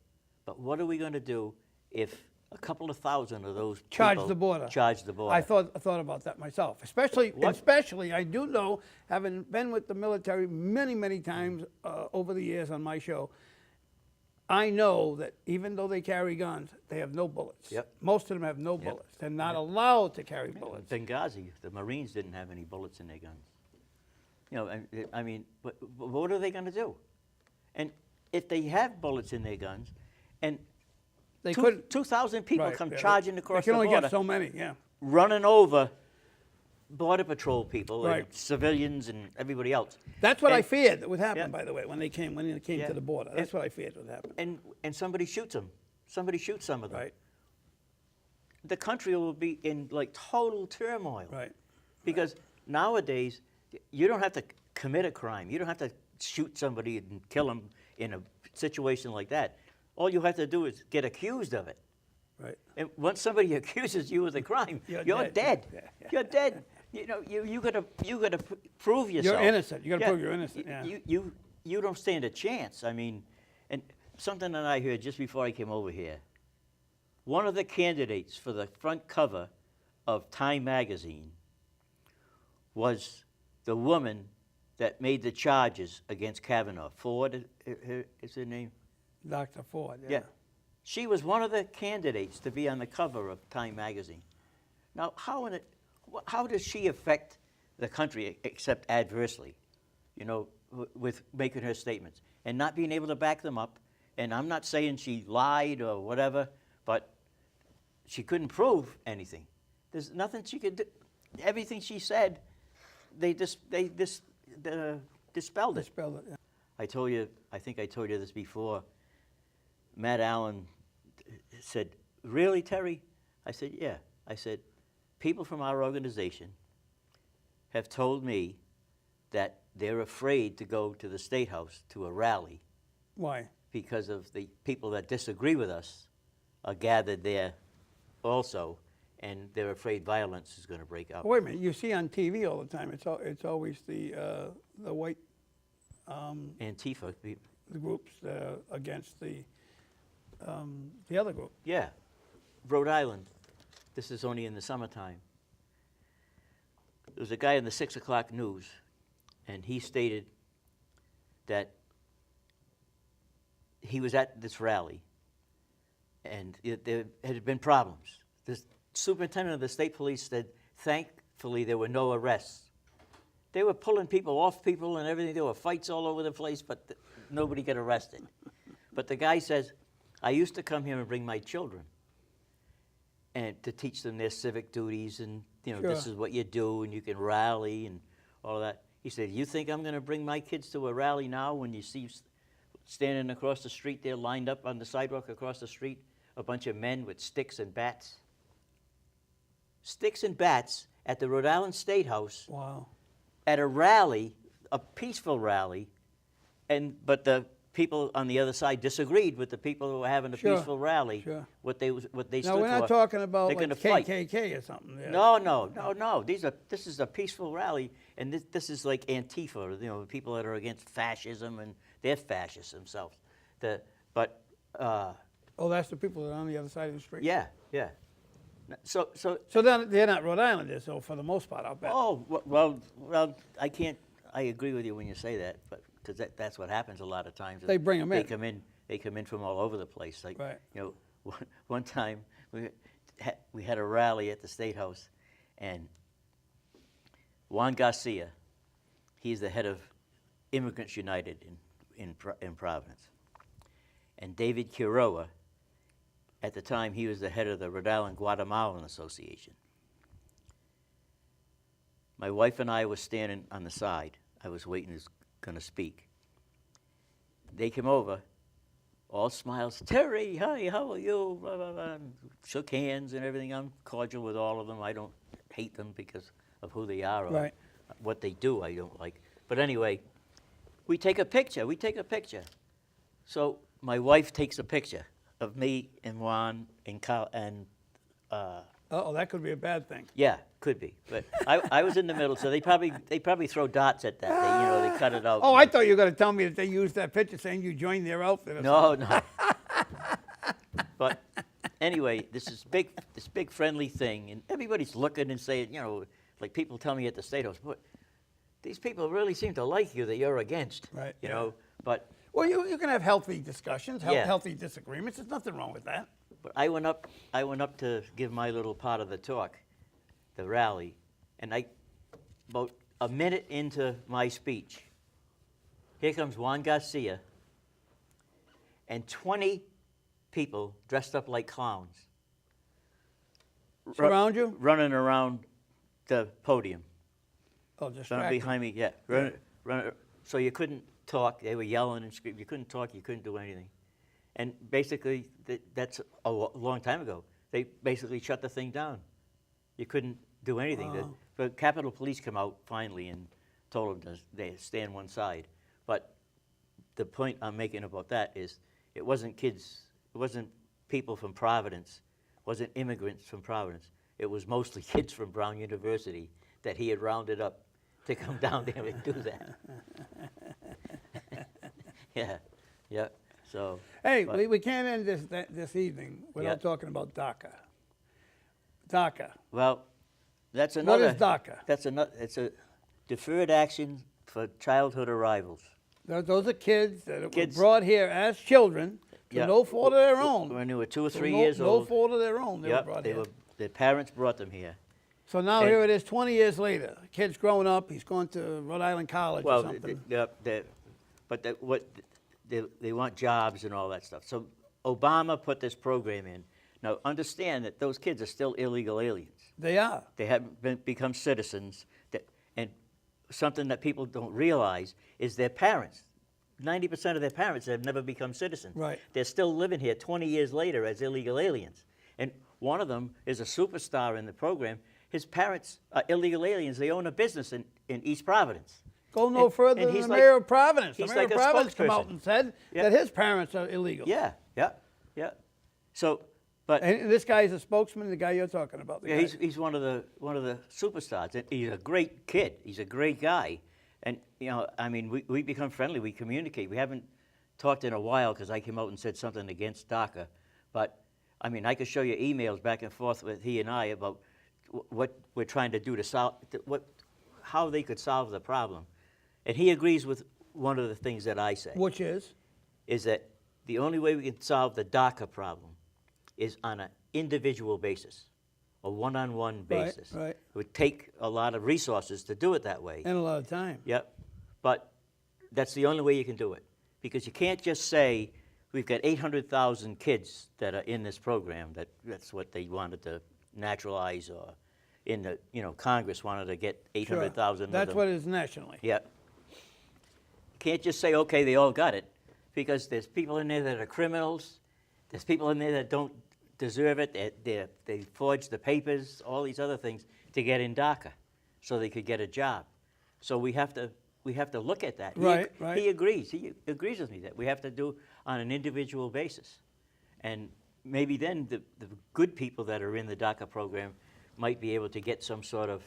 but what are we going to do if a couple of thousand of those
Charge
people
the border.
charge the border?
I thought about that myself. Especially, I do know, having been with the military many times over the years on my show, I know that even though they carry guns, they have no bullets.
Yep.
Most of them have no bullets. They're not allowed to carry bullets.
Benghazi, the Marines didn't have any bullets in their guns. You know, I mean, but what are they going to do? And if they have bullets in their guns, and
They couldn't.
2,000 people
Right,
come
yeah,
charging across
They
the
can only
border,
get so many, yeah.
running over Border Patrol people
Right.
and civilians and everybody else.
That's what I
And-
feared that would happen,
Yeah.
by the way, when they came
Yeah.
to the border. That's
And-
what I feared would happen.
And somebody shoots them. Somebody shoots some of them.
Right.
the country will be in like total turmoil.
Right.
Because nowadays, you don't have to commit a crime. You don't have to shoot somebody and kill them in a situation like that. All you have to do is get accused of it.
Right.
And once somebody accuses you of the crime, you're dead.
Yeah.
You're dead. You know, you gotta prove yourself.
You're innocent. You got to prove you're innocent. Yeah.
You don't stand a chance. I mean, and something that I heard just before I came over here. One of the candidates for the front cover of Time magazine was the woman that made the charges against Kavanaugh. Ford is her name?
Dr. Ford.
Yeah. She was one of the candidates to be on the cover of Time magazine. Now, how does she affect the country except adversely, you know, with making her statements and not being able to back them up? And I'm not saying she lied or whatever, but she couldn't prove anything. There's nothing she could do. Everything she said, they dispelled it.
Dispelled it. Yeah.
I think I told you this before. Matt Allen said, "Really, Terry?" I said, "Yeah." I said, "People from our organization have told me that they're afraid to go to the State House to a rally
Why?
because of the people that disagree with us are gathered there also, and they're afraid violence is going to break out."
Wait a minute. You see on TV all the time. It's always the white
Antifa.
the groups against the other group.
Yeah. Rhode Island. This is only in the summertime. There was a guy in the 6 o'clock news, and he stated that he was at this rally, and there had been problems. The superintendent of the state police said, thankfully, there were no arrests. They were pulling people off people and everything. There were fights all over the place, but nobody got arrested. But the guy says, "I used to come here and bring my children and to teach them their civic duties, and this
Sure.
is what you do, and you can rally and all of that." He said, "You think I'm going to bring my kids to a rally now when you see standing across the street there, lined up on the sidewalk across the street, a bunch of men with sticks and bats?" Sticks and bats at the Rhode Island State House
Wow.
at a rally, a peaceful rally, but the people on the other side disagreed with the people who were having a
Sure,
peaceful rally.
sure.
What they stood
Now
for.
we're not talking about
They're
like
gonna fight.
KKK or something. Yeah.
No. This is a peaceful rally, and this is like Antifa. People that are against fascism, and they're fascists themselves.
Oh, that's the people that are on the other side of the street.
Yeah. So
So then they're not Rhode Islanders, so for the most part, I'll bet.
well, I can't. I agree with you when you say that, but because that's what happens a lot of times.
They bring 'em in.
They come in from all over the place. Like
Right.
one time we had a rally at the State House, and Juan Garcia, he's the head of Immigrants United in Providence, and David Quiroga, at the time he was the head of the Rhode Island Guatemalan Association. My wife and I were standing on the side. I was waiting, who's going to speak. They came over, all smiles. "Terry, hi, how are you?" Blah, blah, blah. Shook hands and everything. I'm cordial with all of them. I don't hate them because of who they are or
Right.
what they do. I don't like. But anyway, we take a picture. So my wife takes a picture of me and Juan and Carl and.
Uh-oh, that could be a bad thing.
Yeah, could be, but I was in the middle, so they probably throw dots at that. They cut it out.
Oh, I thought you were going to tell me that they used that picture saying you joined their outfit or something.
No. But anyway, this big friendly thing, and everybody's looking and saying, like people tell me at the State House, "But these people really seem to like you that you're against."
Right,
You
yeah.
know, but
Well, you can have healthy discussions,
Yeah.
healthy disagreements. There's nothing wrong with that.
But I went up to give my little part of the talk, the rally, and about a minute into my speech, here comes Juan Garcia and 20 people dressed up like clowns.
Surround you?
Running around the podium.
Oh,
Running
distracting.
behind me, yeah. Running, so you couldn't talk. They were yelling and screaming. You couldn't talk. You couldn't do anything. And basically, that's a long time ago. they basically shut the thing down. You couldn't do anything. The Capitol Police come out finally and told them they stand one side. But the point I'm making about that is it wasn't kids, it wasn't people from Providence, it wasn't immigrants from Providence. It was mostly kids from Brown University that he had rounded up to come down there and do that. Yeah. So.
Hey, we can't end this evening without talking about DACA. DACA.
Well, that's another.
What is DACA?
That's another. It's a deferred action for childhood arrivals.
Those are kids that were brought here as children to no fault of their own.
When they were 2 or 3 years
old. No fault of their own. They were brought here.
Their parents brought them here.
So now here it is, 20 years later. Kid's growing up. He's going to Rhode Island College or something.
They want jobs and all that stuff. So Obama put this program in. Now understand that those kids are still illegal aliens.
They are.
They haven't become citizens. And something that people don't realize is their parents. 90% of their parents have never become citizens.
Right.
They're still living here 20 years later as illegal aliens. And one of them is a superstar in the program. His parents are illegal aliens. They own a business in East Providence.
Go no further than the mayor of Providence. The mayor of Providence came out and said that his parents are illegal.
Yeah. So, but
and this guy is a spokesman. The guy you're talking about.
He's one of the superstars. And he's a great kid. He's a great guy. And I mean, we become friendly. We communicate. We haven't talked in a while because I came out and said something against DACA. But I mean, I could show you emails back and forth with he and I about what we're trying to do to solve how they could solve the problem. And he agrees with one of the things that I say.
Which is
that the only way we can solve the DACA problem is on an individual basis, a one-on-one basis.
Right.
It would take a lot of resources to do it that way.
And a lot of time.
Yep. But that's the only way you can do it. Because you can't just say, we've got 800,000 kids that are in this program, that's what they wanted to naturalize, or in the, Congress wanted to get 800,000 of them.
That's what it is nationally.
Yep. You can't just say, okay, they all got it, because there's people in there that are criminals, there's people in there that don't deserve it, they forged the papers, all these other things to get in DACA so they could get a job. So we have to look at that.
Right.
He agrees with me that we have to do on an individual basis. And maybe then the good people that are in the DACA program might be able to get some sort of,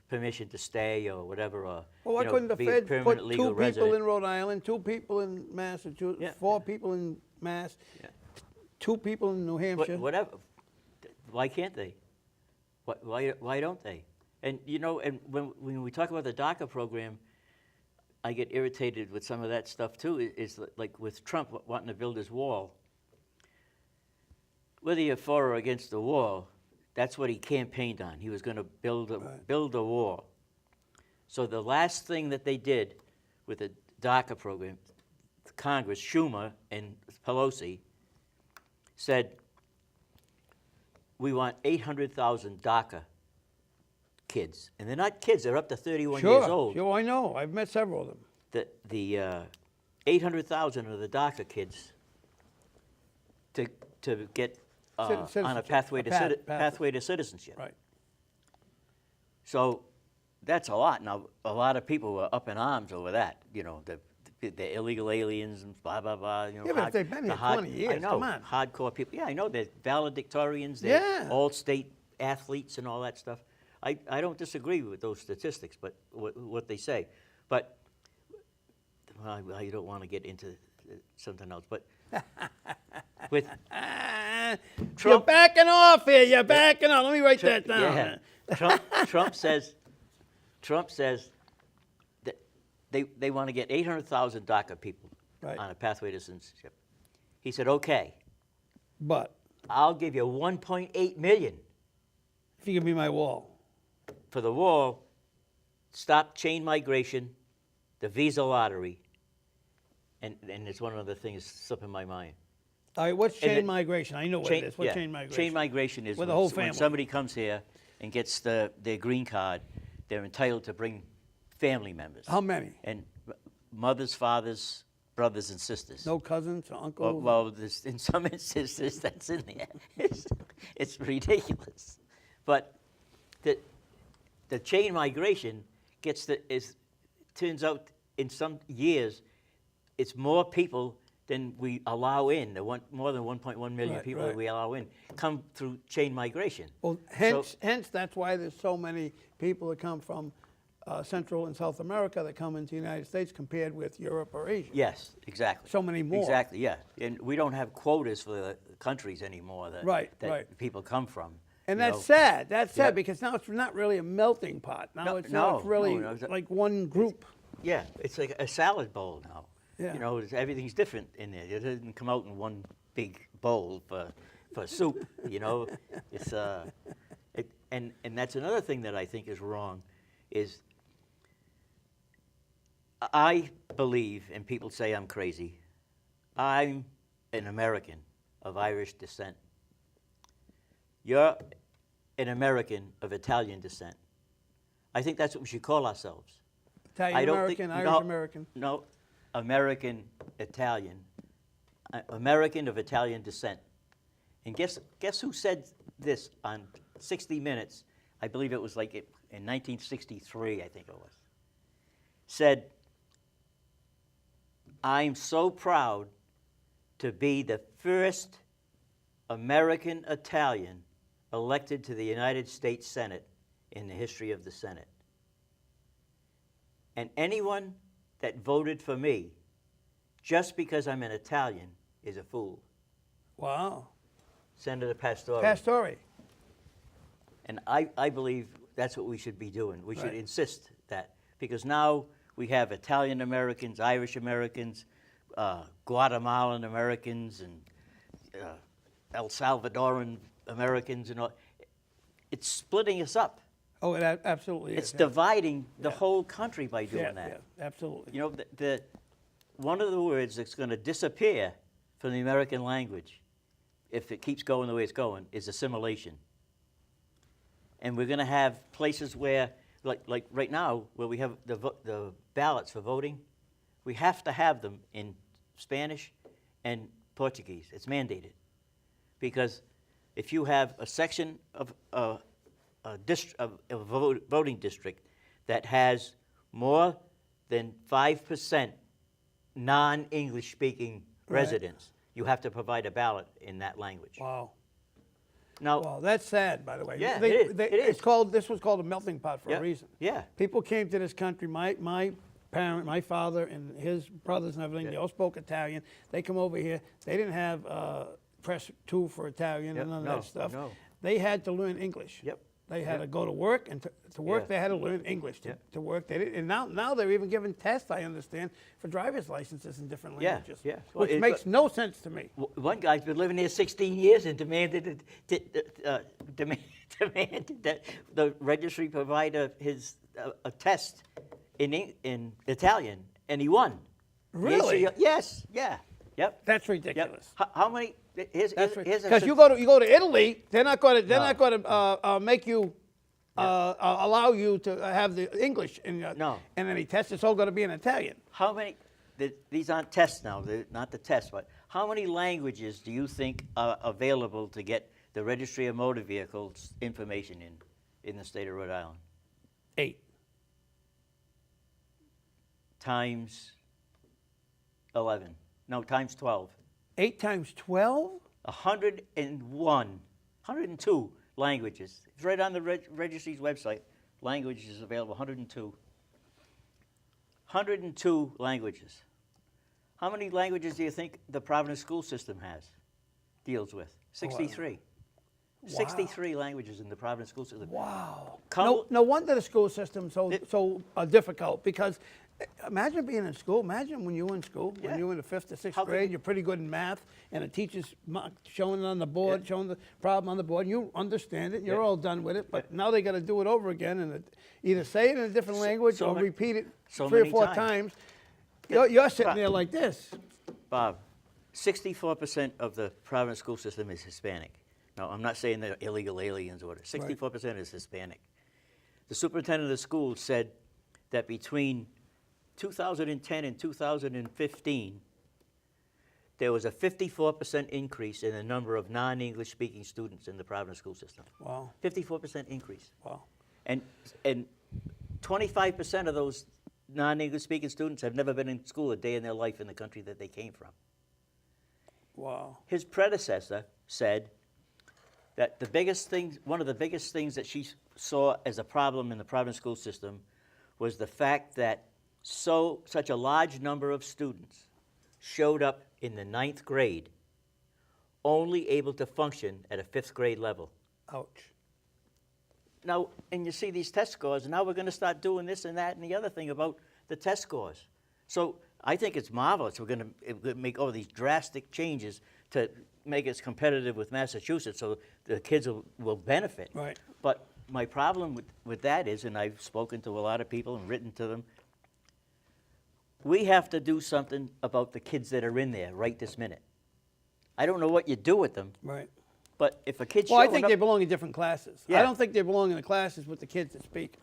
permission to stay or whatever, or
well, why couldn't the
be a
Fed
permanent
put
legal
2
resident.
people in Rhode Island, 2 people in Massachusetts, 4 people in Mass, 2 people in New Hampshire?
Whatever. Why can't they? Why don't they? And and when we talk about the DACA program, I get irritated with some of that stuff too. Is like with Trump wanting to build his wall. Whether you're for or against the wall, that's what he campaigned on. He was going to build a wall. So the last thing that they did with the DACA program, Congress, Schumer and Pelosi, said, we want 800,000 DACA kids. And they're not kids, they're up to 31 years old.
Sure, I know. I've met several of them.
The 800,000 of the DACA kids to get on a pathway to citizenship.
Right.
So that's a lot. Now, a lot of people were up in arms over that, the illegal aliens and blah, blah, blah.
Yeah, but if they've been here 20 years,
I know,
come on.
hardcore people. Yeah, I know, they're valedictorians, they're all-state athletes and all that stuff. I don't disagree with those statistics, but what they say. But I don't want to get into something else, but with Trump,
you're backing off here. You're backing off. Let me write that down.
Yeah. Trump says that they want to get 800,000 DACA people on a pathway to citizenship. He said, okay,
but
I'll give you 1.8 million.
If you give me my wall.
For the wall, stop chain migration, the visa lottery, and it's one of the things slipping my mind.
All right, what's chain migration? I know what it is. What's chain migration?
Chain migration is
with the whole family.
When somebody comes here and gets their green card, they're entitled to bring family members.
How many?
And mothers, fathers, brothers, and sisters.
No cousins or uncles?
Well, in some instances, that's in there. It's ridiculous. But the chain migration turns out in some years it's more people than we allow in. More than 1.1 million
Right,
people
right.
that we allow in come through chain migration.
Well, hence that's why there's so many people that come from Central and South America that come into the United States compared with Europe or Asia.
Yes, exactly.
So many more.
Exactly, yeah. And we don't have quotas for the countries anymore that,
Right,
that
right.
people come from.
And
you
that's
know.
sad. That's sad
Yeah.
because now it's not really a melting pot. Now
No,
it's
no,
like one group.
Yeah, it's like a salad bowl now.
Yeah.
You know, everything's different in there. It doesn't come out in one big bowl for soup. You know, it's and that's another thing that I think is wrong, is I believe, and people say I'm crazy, I'm an American of Irish descent. You're an American of Italian descent. I think that's what we should call ourselves.
Italian
I don't
American,
think,
Irish
no,
American.
No, American Italian, American of Italian descent. And guess who said this on 60 Minutes? I believe it was like in 1963, I think it was. Said, I'm so proud to be the first American Italian elected to the United States Senate in the history of the Senate. And anyone that voted for me just because I'm an Italian is a fool.
Wow.
Senator Pastore.
Pastore.
And I believe that's what we should be doing. We should
Right.
insist that, because now we have Italian Americans, Irish Americans, Guatemalan Americans, and El Salvadoran Americans, and all. It's splitting us up.
Oh, it absolutely
It's
is.
dividing the
Yeah.
whole country by doing
Yeah,
that.
yeah, absolutely.
You know, one of the words that's going to disappear from the American language, if it keeps going the way it's going, is assimilation. And we're going to have places where, like right now, where we have the ballots for voting, we have to have them in Spanish and Portuguese. It's mandated. Because if you have a section of a voting district that has more than 5% non-English speaking
Right.
residents, you have to provide a ballot in that language.
Wow.
Now,
Well, that's sad, by the way.
Yeah, it is. It is.
This was called a melting pot for
yeah,
a reason.
yeah,
People came to this country. My parent, my father, and his brothers and everything.
Yeah.
They all spoke Italian. They come over here. They didn't have press 2 for Italian
Yep,
and none of
no,
that stuff.
no.
They had to learn English.
Yep.
They had
Yep.
to go to work, and to work
Yeah.
they had to learn English to,
Yep.
to work. They didn't, and now they're even giving tests, I understand, for driver's licenses in different
Yeah,
languages.
yeah. Well,
Which makes no sense to me.
One guy's been living there 16 years and demanded that the registry provide a test in Italian, and he won.
Really?
Yes. Yeah. Yep.
That's
Yep.
ridiculous.
How many? Here's a
Because you go to Italy, they're not going to make you allow you to have the English in
No.
any test. It's all going to be in Italian.
How many? These aren't tests now. They're not the tests, but how many languages do you think are available to get the Registry of Motor Vehicles information in the state of Rhode Island?
8.
Times 11. No, times 12.
8 times 12?
102 languages. It's right on the registry's website. Languages available, 102. 102 languages. How many languages do you think the Providence school system deals with? 63. 63 languages in the Providence school system.
Wow.
Come-
No wonder the school system's so difficult, because imagine being in school. Imagine when you were in school,
Yeah.
when you were in the 5th or 6th
How can
grade,
you-
you're pretty good in math, and the teacher's showing it on the board,
Yeah.
showing the problem on the board, and you understand it, and you're
Yeah.
all done with it, but
Yeah.
now they got to do it over again, and either say it in a different language
so
or
many-
repeat it
so
3 or
many
4
times.
times. You're sitting
Bob.
there like this.
Bob, 64% of the Providence school system is Hispanic. Now, I'm not saying they're illegal aliens or whatever. 64% is Hispanic. The superintendent of the school said that between 2010 and 2015, there was a 54% increase in the number of non-English speaking students in the Providence school system.
Wow.
54% increase.
Wow.
And 25% of those non-English speaking students have never been in school a day in their life in the country that they came from.
Wow.
His predecessor said that one of the biggest things that she saw as a problem in the Providence school system was the fact that such a large number of students showed up in the 9th grade only able to function at a 5th grade level.
Ouch.
Now, and you see these test scores, and now we're going to start doing this and that and the other thing about the test scores. So I think it's marvelous. We're going to make all these drastic changes to make us competitive with Massachusetts so the kids will benefit.
Right.
But my problem with that is, and I've spoken to a lot of people and written to them, we have to do something about the kids that are in there right this minute. I don't know what you do with them,
Right.
but if a kid's
Well, I
showing
think
up,
they belong in different classes.
Yeah.
I don't think they belong in the classes with the kids that speak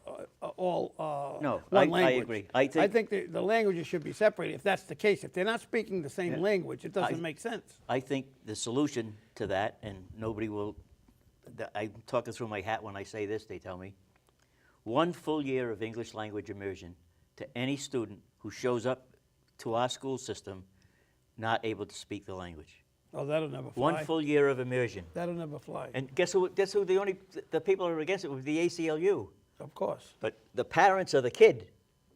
all
No,
one
I
language.
agree.
I think the languages should be separated if that's the case. If they're not speaking the same language, it doesn't make sense.
I think the solution to that, and nobody will, I'm talking through my hat when I say this, they tell me, 1 full year of English language immersion to any student who shows up to our school system not able to speak the language.
Oh, that'll never fly.
1 full year of immersion.
That'll never fly.
And guess who the people who are against it would be the ACLU.
Of course.
But the parents of the kid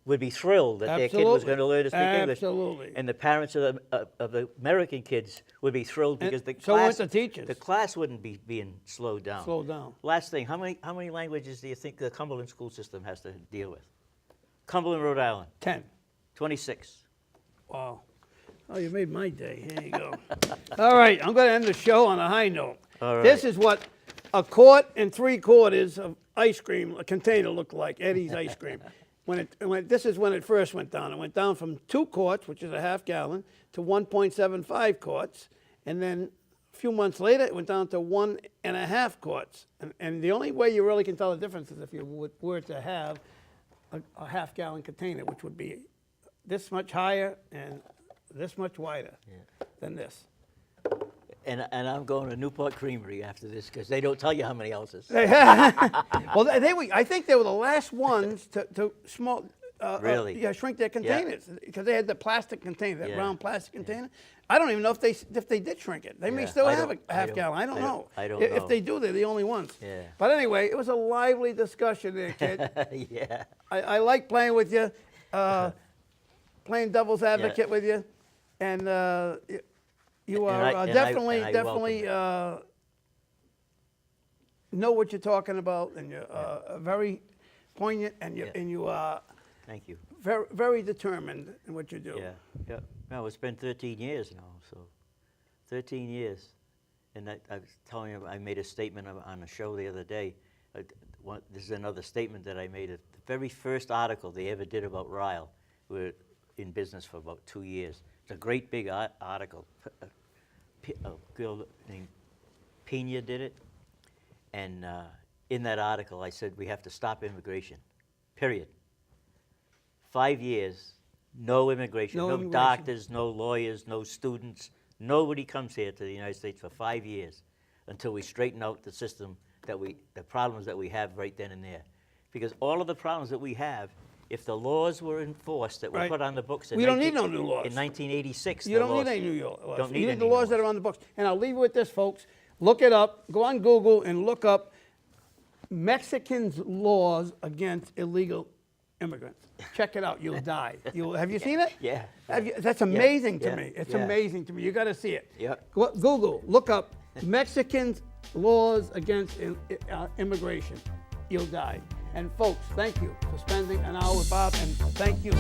would be thrilled that their kid was going to learn to speak English.
Absolutely.
And the parents of the American kids would be thrilled because the
so
class,
would the teachers.
The class wouldn't be being slowed down.
Slowed down.
Last thing, how many languages do you think the Cumberland school system has to deal with? Cumberland, Rhode Island,
10.
26.
Wow. Oh, you made my day. Here you go. All right, I'm going to end the show on a high note.
All right.
This is what a quart and 3/4 of ice cream, a container, looked like, Eddie's ice cream. This is when it first went down. It went down from 2 quarts, which is a half gallon, to 1.75 quarts. And then a few months later, it went down to 1.5 quarts. And the only way you really can tell the difference is if you were to have a half gallon container, which would be this much higher and this much wider than this.
And I'm going to Newport Creamery after this because they don't tell you how many ounces.
Well, I think they were the last ones to
Really?
shrink their containers because they had the plastic container, that
Yeah.
round plastic container. I don't even know if they did shrink it. They may
Yeah,
still
I
have a
don't- I
half
don't-
gallon. I don't know.
I don't
If
know.
they do, they're the only ones.
Yeah.
But anyway, it was a lively discussion there, kid.
Yeah.
I like playing with you, playing devil's advocate with you, and you are
And I
definitely
welcome
know what you're talking about, and you're very poignant, and you are
Thank you.
very, very determined in what you do.
Yeah, yeah. No, it's been 13 years now, so 13 years. And I was telling you, I made a statement on a show the other day. This is another statement that I made. The very first article they ever did about Ryle, we were in business for about 2 years. It's a great big article. A girl named Pena did it. And in that article, I said, we have to stop immigration, period. 5 years, no immigration,
No
no
immigration.
doctors, no lawyers, no students. Nobody comes here to the United States for 5 years until we straighten out the system, the problems that we have right then and there. Because all of the problems that we have, if the laws were enforced that were
Right.
put on the books in
We don't need no new laws.
in 1986,
You
the
don't
laws-
need any New York laws.
Don't
You
need
need
any
the laws that are on the books. And I'll leave you with this, folks. Look it up. Go on Google and look up Mexicans' laws against illegal immigrants. Check it out. You'll die. Have you seen it?
Yeah.
That's amazing to
Yeah.
me. It's
Yeah.
amazing to me. You got to see it.
Yep.
Google. Look up Mexicans' laws against immigration. You'll die. And folks, thank you for spending an hour with Bob, and thank you.